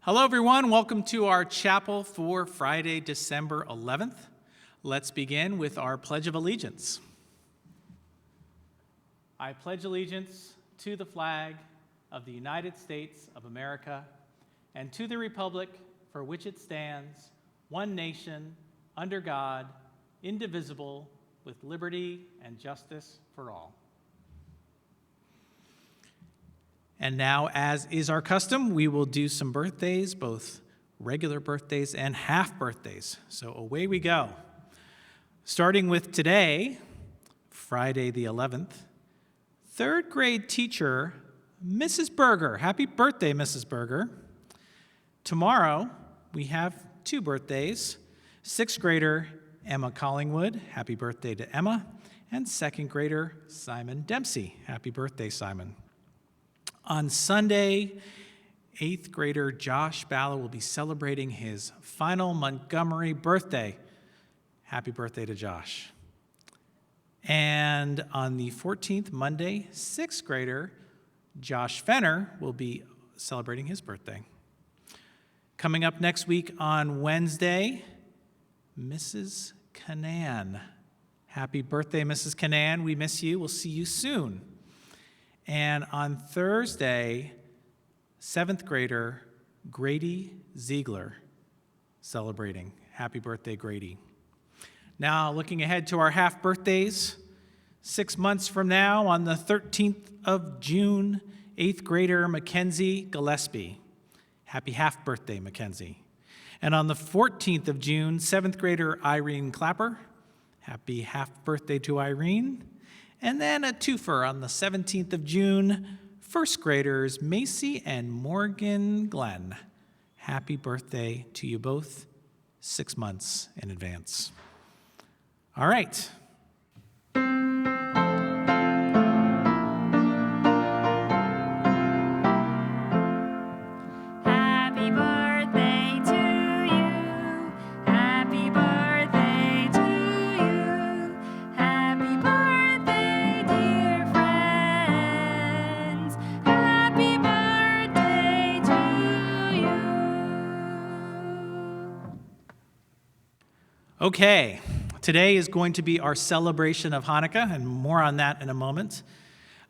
Hello, everyone. Welcome to our chapel for Friday, December 11th. Let's begin with our Pledge of Allegiance. I pledge allegiance to the flag of the United States of America and to the republic for which it stands, one nation, under God, indivisible, with liberty and justice for all. And now, as is our custom, we will do some birthdays, both regular birthdays and half birthdays. So away we go. Starting with today, Friday the 11th, third grade teacher, Mrs. Berger. Happy birthday, Mrs. Berger. Tomorrow, we have two birthdays. Sixth grader, Emma Collingwood. Happy birthday to Emma. And second grader, Simon Dempsey. Happy birthday, Simon. On Sunday, 8th grader Josh Balla will be celebrating his final Montgomery birthday. Happy birthday to Josh. And on the 14th, Monday, 6th grader Josh Fenner will be celebrating his birthday. Coming up next week on Wednesday, Mrs. Canan. Happy birthday, Mrs. Canan. We miss you. We'll see you soon. And on Thursday, 7th grader Grady Ziegler celebrating. Happy birthday, Grady. Now, looking ahead to our half birthdays, 6 months from now, on the 13th of June, 8th grader Mackenzie Gillespie. Happy half birthday, Mackenzie. And on the 14th of June, 7th grader Irene Clapper. Happy half birthday to Irene. And then a twofer on the 17th of June, first graders Macy and Morgan Glenn. Happy birthday to you both, 6 months in advance. All right. Happy birthday to you. Happy birthday to you. Happy birthday, dear friends. Happy birthday to you. Okay. Today is going to be our celebration of Hanukkah, and more on that in a moment.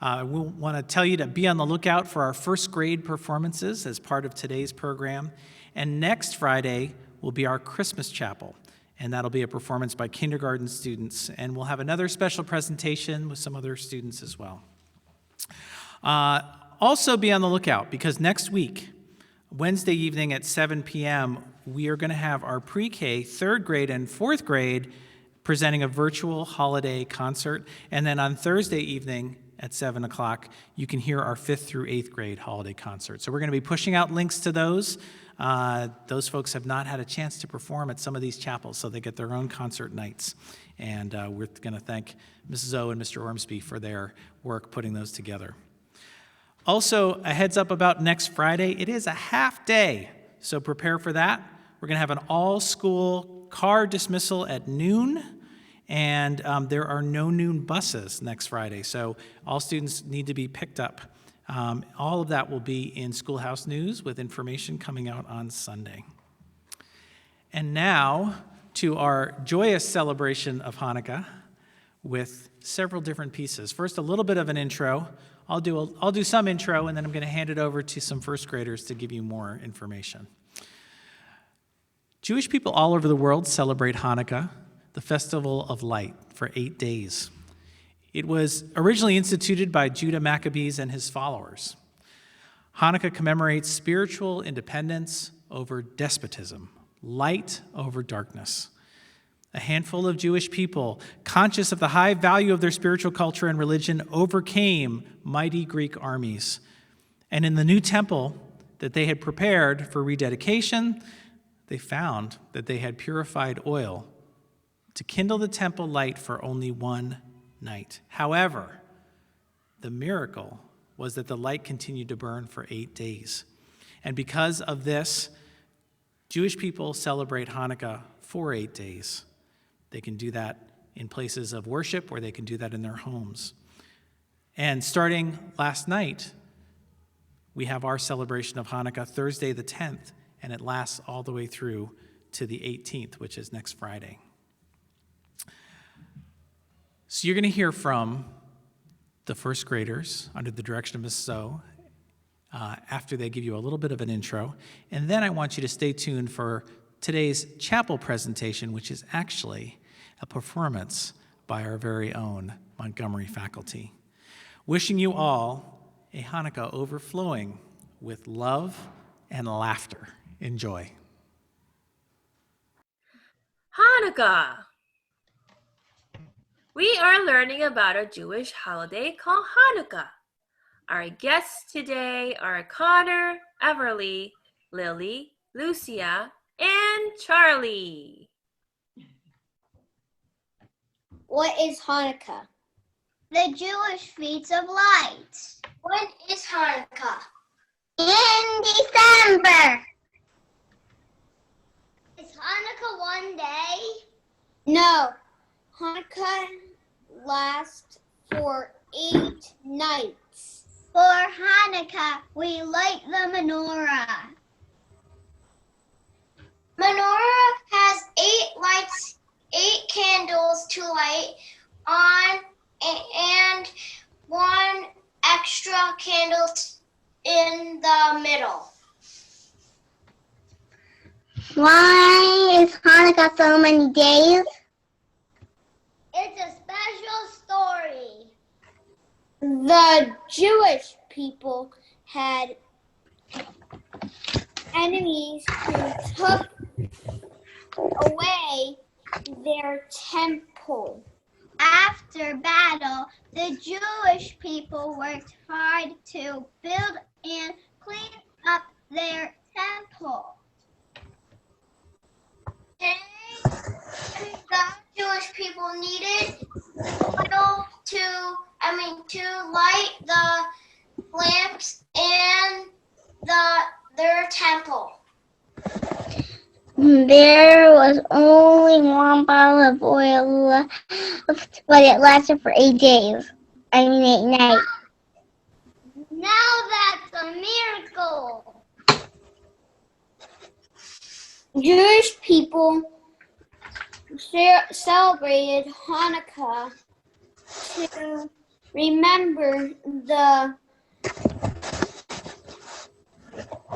We want to tell you to be on the lookout for our first grade performances as part of today's program. And next Friday will be our Christmas chapel, and that'll be a performance by kindergarten students. And we'll have another special presentation with some other students as well. Also be on the lookout, because next week, Wednesday evening at 7 p.m., we are going to have our pre-K, third grade and fourth grade presenting a virtual holiday concert. And then on Thursday evening at 7 o'clock, you can hear our 5th through 8th grade holiday concert. So we're going to be pushing out links to those. Those folks have not had a chance to perform at some of these chapels, so they get their own concert nights. And we're going to thank Mrs. O and Mr. Ormsby for their work putting those together. Also, a heads up about next Friday. It is a half day, so prepare for that. We're going to have an all-school car dismissal at noon. And there are no noon buses next Friday, so all students need to be picked up. All of that will be in Schoolhouse News with information coming out on Sunday. And now to our joyous celebration of Hanukkah with several different pieces. First, a little bit of an intro. I'll do some intro, and then I'm going to hand it over to some first graders to give you more information. Jewish people all over the world celebrate Hanukkah, the Festival of Light, for 8 days. It was originally instituted by Judah Maccabees and his followers. Hanukkah commemorates spiritual independence over despotism, light over darkness. A handful of Jewish people, conscious of the high value of their spiritual culture and religion, overcame mighty Greek armies. And in the new temple that they had prepared for rededication, they found that they had purified oil to kindle the temple light for only one night. However, the miracle was that the light continued to burn for 8 days. And because of this, Jewish people celebrate Hanukkah for 8 days. They can do that in places of worship, or they can do that in their homes. And starting last night, we have our celebration of Hanukkah, Thursday the 10th, and it lasts all the way through to the 18th, which is next Friday. So you're going to hear from the first graders under the direction of Mrs. So after they give you a little bit of an intro. And then I want you to stay tuned for today's chapel presentation, which is actually a performance by our very own Montgomery faculty. Wishing you all a Hanukkah overflowing with love and laughter. Enjoy. Hanukkah! We are learning about a Jewish holiday called Hanukkah. Our guests today are Connor, Everly, Lily, Lucia, and Charlie. What is Hanukkah? The Jewish Feast of Lights. When is Hanukkah? In December. Is Hanukkah one day? No. Hanukkah lasts for 8 nights. For Hanukkah, we light the menorah. Menorah has 8 lights, 8 candles to light on, and 1 extra candle in the middle. Why is Hanukkah so many days? It's a special story. The Jewish people had enemies who took away their temple. After battle, the Jewish people worked hard to build and clean up their temple. The Jewish people needed oil to light the lamps in their temple. There was only 1 bottle of oil left, but it lasted for 8 days. 8 nights. Now that's a miracle. Jewish people celebrated Hanukkah to remember the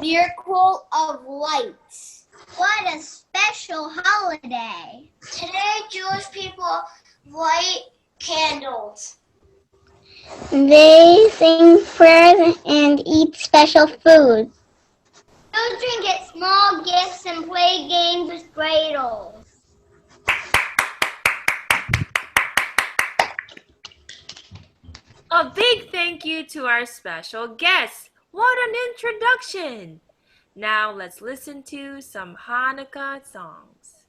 miracle of lights. What a special holiday. Today, Jewish people light candles. They sing prayers and eat special foods. Children get small gifts and play games with dreidels. A big thank you to our special guests. What an introduction! Now let's listen to some Hanukkah songs.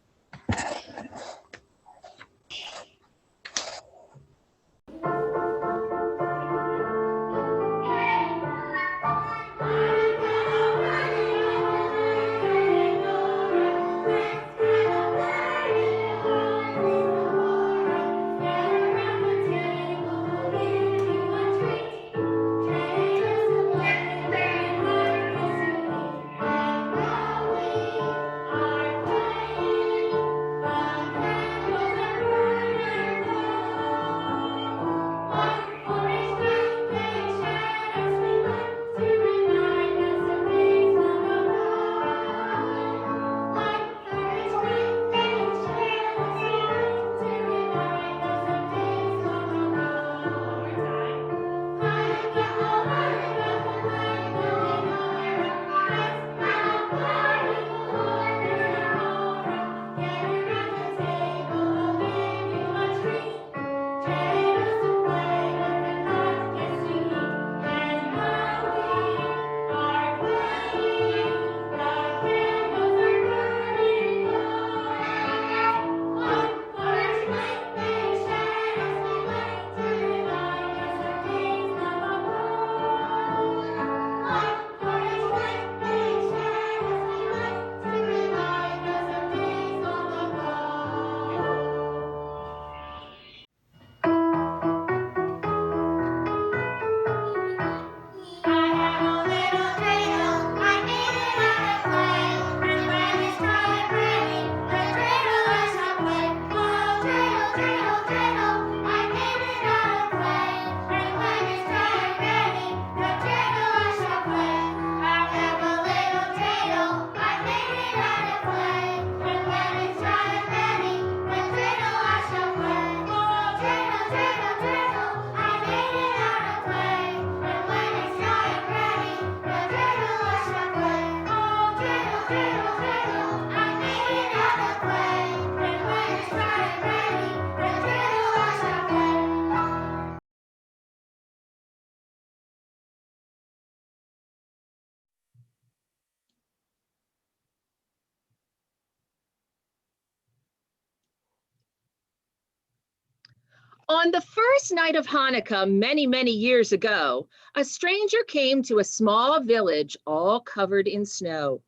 On the first night of Hanukkah, many, many years ago, a stranger came to a small village all covered in snow.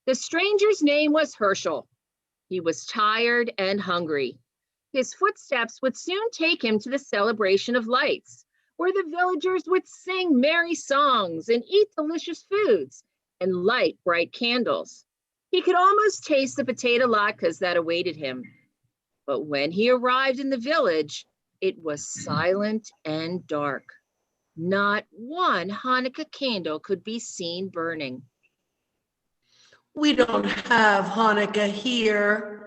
The stranger's name was Herschel. He was tired and hungry. His footsteps would soon take him to the celebration of lights, where the villagers would sing merry songs and eat delicious foods and light bright candles. He could almost taste the potato latkes that awaited him. But when he arrived in the village, it was silent and dark. Not one Hanukkah candle could be seen burning. We don't have Hanukkah here.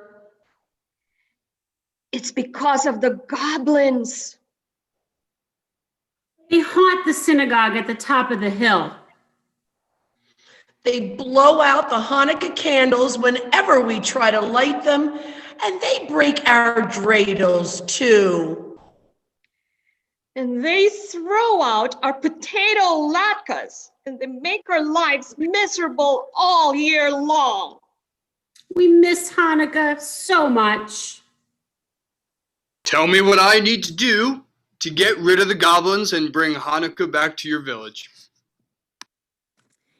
It's because of the goblins. They haunt the synagogue at the top of the hill. They blow out the Hanukkah candles whenever we try to light them, and they break our dreidels too. And they throw out our potato latkes, and they make our lives miserable all year long. We miss Hanukkah so much. Tell me what I need to do to get rid of the goblins and bring Hanukkah back to your village.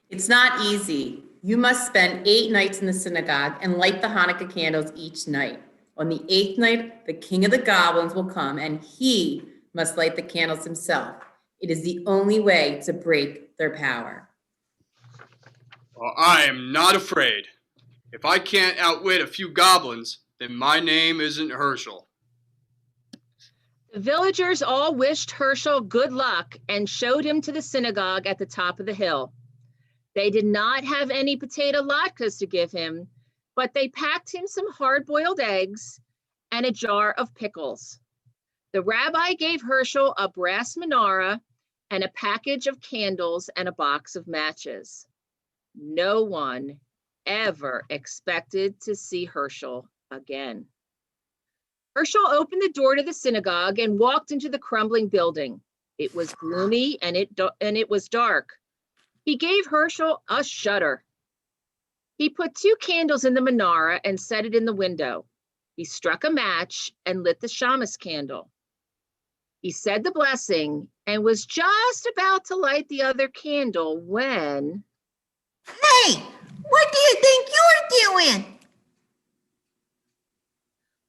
It's not easy. You must spend 8 nights in the synagogue and light the Hanukkah candles each night. On the 8th night, the king of the goblins will come and he must light the candles himself. It is the only way to break their power. Well, I am not afraid. If I can't outwit a few goblins, then my name isn't Herschel. The villagers all wished Herschel good luck and showed him to the synagogue at the top of the hill. They did not have any potato latkes to give him, but they packed him some hard-boiled eggs and a jar of pickles. The rabbi gave Herschel a brass menorah and a package of candles and a box of matches. No one ever expected to see Herschel again. Herschel opened the door to the synagogue and walked into the crumbling building. It was gloomy and it was dark. He gave Herschel a shudder. He put 2 candles in the menorah and set it in the window. He struck a match and lit the shamus candle. He said the blessing and was just about to light the other candle when... Hey, what do you think you're doing?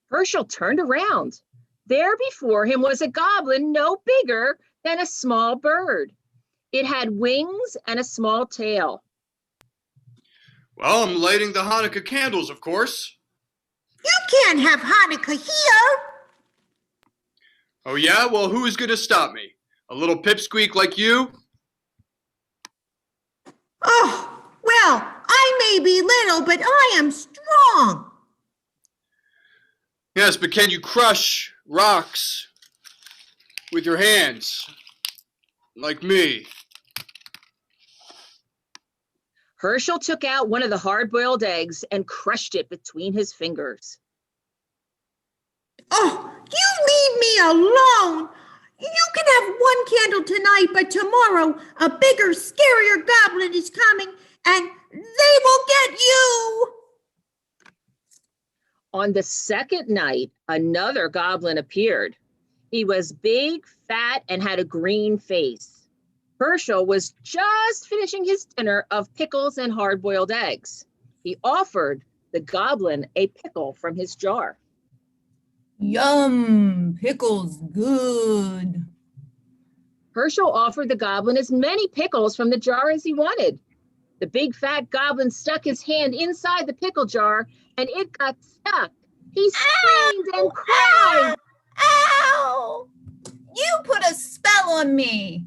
Herschel turned around. There before him was a goblin no bigger than a small bird. It had wings and a small tail. Well, I'm lighting the Hanukkah candles, of course. You can't have Hanukkah here. Oh yeah? Well, who is going to stop me? A little pipsqueak like you? Oh, well, I may be little, but I am strong. Yes, but can you crush rocks with your hands? Like me? Herschel took out one of the hard-boiled eggs and crushed it between his fingers. Oh, you leave me alone. You can have one candle tonight, but tomorrow a bigger, scarier goblin is coming and they will get you. On the second night, another goblin appeared. He was big, fat, and had a green face. Herschel was just finishing his dinner of pickles and hard-boiled eggs. He offered the goblin a pickle from his jar. Yum, pickles good. Herschel offered the goblin as many pickles from the jar as he wanted. The big fat goblin stuck his hand inside the pickle jar and it got stuck. He screamed and cried. Ow! You put a spell on me.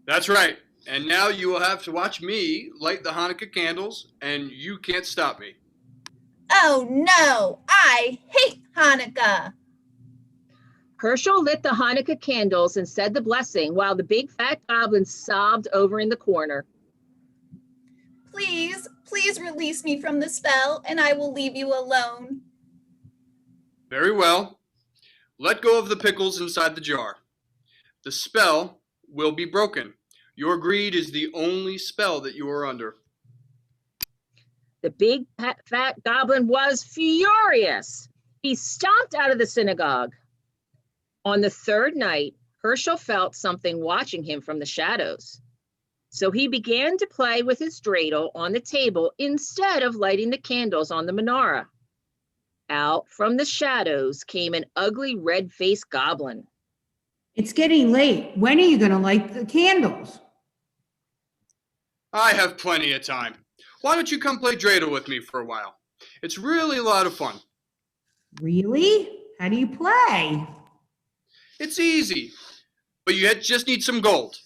That's right. And now you will have to watch me light the Hanukkah candles, and you can't stop me. Oh no, I hate Hanukkah. Herschel lit the Hanukkah candles and said the blessing while the big fat goblin sobbed over in the corner. Please, please release me from the spell and I will leave you alone. Very well. Let go of the pickles inside the jar. The spell will be broken. Your greed is the only spell that you are under. The big fat goblin was furious. He stomped out of the synagogue. On the third night, Herschel felt something watching him from the shadows. So he began to play with his dreidel on the table instead of lighting the candles on the menorah. Out from the shadows came an ugly red-faced goblin. It's getting late. When are you going to light the candles? I have plenty of time. Why don't you come play dreidel with me for a while? It's really a lot of fun. Really? How do you play? It's easy, but you just need some gold.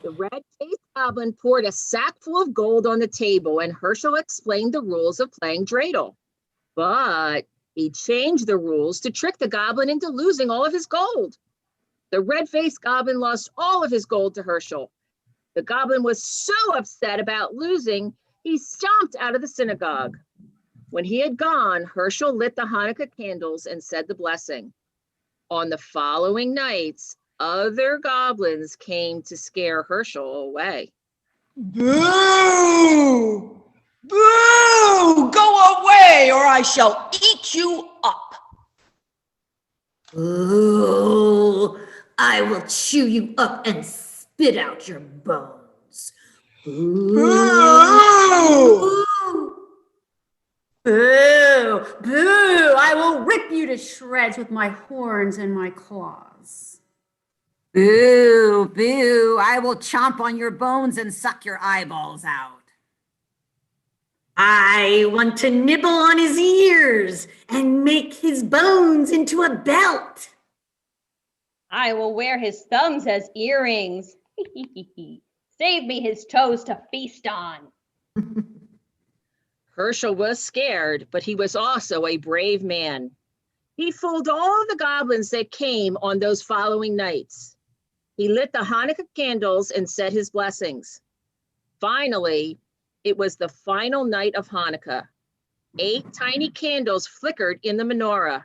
The red-faced goblin poured a sack full of gold on the table, and Herschel explained the rules of playing dreidel. But he changed the rules to trick the goblin into losing all of his gold. The red-faced goblin lost all of his gold to Herschel. The goblin was so upset about losing, he stomped out of the synagogue. When he had gone, Herschel lit the Hanukkah candles and said the blessing. On the following nights, other goblins came to scare Herschel away. Boo! Boo! Go away, or I shall eat you up. Ooh, I will chew you up and spit out your bones. Boo! Boo! Boo! I will rip you to shreds with my horns and my claws. Boo, boo, I will chomp on your bones and suck your eyeballs out. I want to nibble on his ears and make his bones into a belt. I will wear his thumbs as earrings. Save me his toes to feast on. Herschel was scared, but he was also a brave man. He fooled all the goblins that came on those following nights. He lit the Hanukkah candles and said his blessings. Finally, it was the final night of Hanukkah. 8 tiny candles flickered in the menorah.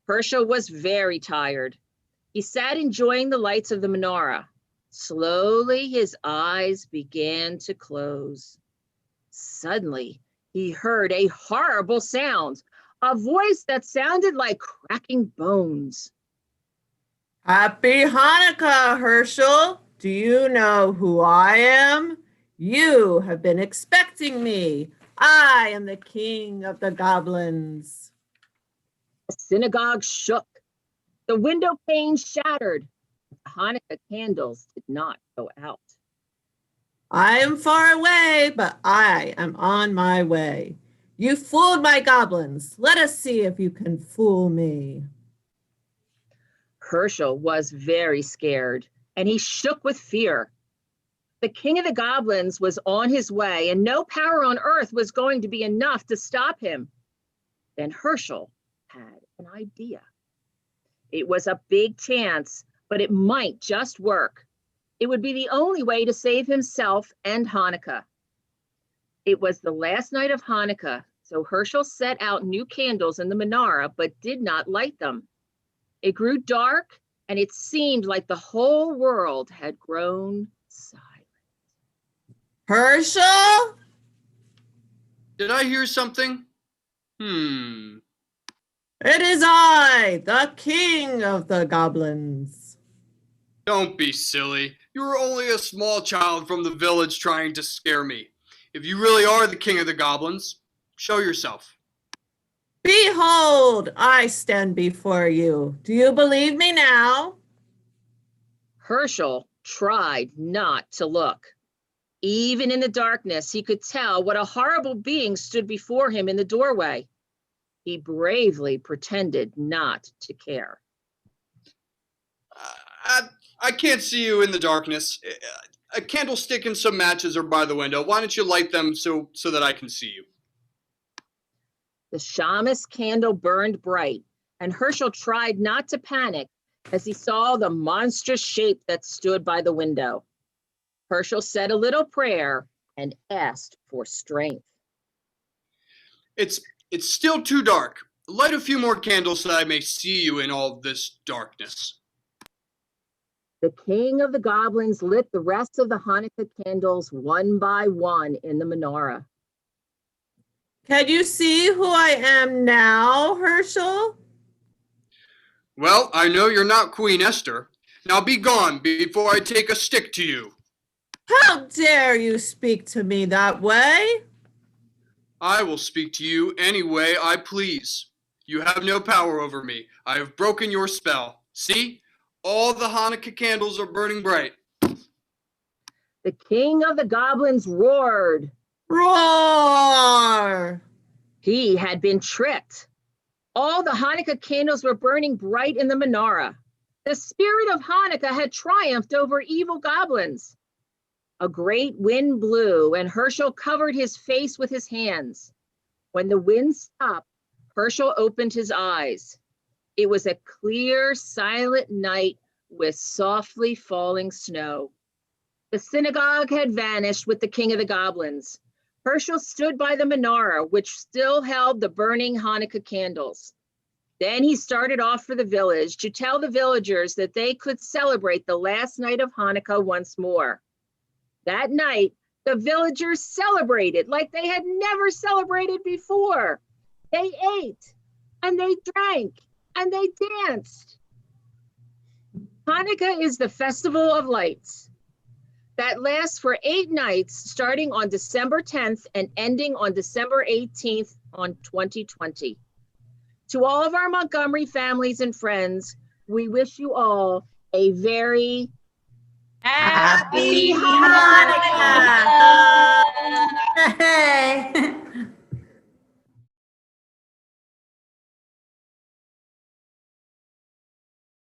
Herschel was very tired. He sat enjoying the lights of the menorah. Slowly, his eyes began to close. Suddenly, he heard a horrible sound, a voice that sounded like cracking bones. Happy Hanukkah, Herschel. Do you know who I am? You have been expecting me. I am the king of the goblins. The synagogue shook. The window panes shattered. The Hanukkah candles did not go out. I am far away, but I am on my way. You fooled my goblins. Let us see if you can fool me. Herschel was very scared, and he shook with fear. The king of the goblins was on his way, and no power on earth was going to be enough to stop him. Then Herschel had an idea. It was a big chance, but it might just work. It would be the only way to save himself and Hanukkah. It was the last night of Hanukkah, so Herschel set out new candles in the menorah, but did not light them. It grew dark, and it seemed like the whole world had grown silent. Herschel? Did I hear something? It is I, the king of the goblins. Don't be silly. You were only a small child from the village trying to scare me. If you really are the king of the goblins, show yourself. Behold, I stand before you. Do you believe me now? Herschel tried not to look. Even in the darkness, he could tell what a horrible being stood before him in the doorway. He bravely pretended not to care. I can't see you in the darkness. A candlestick and some matches are by the window. Why don't you light them so that I can see you? The shamus candle burned bright, and Herschel tried not to panic as he saw the monstrous shape that stood by the window. Herschel said a little prayer and asked for strength. It's still too dark. Light a few more candles so that I may see you in all this darkness. The king of the goblins lit the rest of the Hanukkah candles one by one in the menorah. Can you see who I am now, Herschel? Well, I know you're not Queen Esther. Now be gone before I take a stick to you. How dare you speak to me that way? I will speak to you any way I please. You have no power over me. I have broken your spell. See? All the Hanukkah candles are burning bright. The king of the goblins roared. Roar! He had been tricked. All the Hanukkah candles were burning bright in the menorah. The spirit of Hanukkah had triumphed over evil goblins. A great wind blew, and Herschel covered his face with his hands. When the wind stopped, Herschel opened his eyes. It was a clear, silent night with softly falling snow. The synagogue had vanished with the king of the goblins. Herschel stood by the menorah, which still held the burning Hanukkah candles. Then he started off for the village to tell the villagers that they could celebrate the last night of Hanukkah once more. That night, the villagers celebrated like they had never celebrated before. They ate, and they drank, and they danced. Hanukkah is the festival of lights that lasts for 8 nights, starting on December 10th and ending on December 18th on 2020. To all of our Montgomery families and friends, we wish you all a very Happy Hanukkah!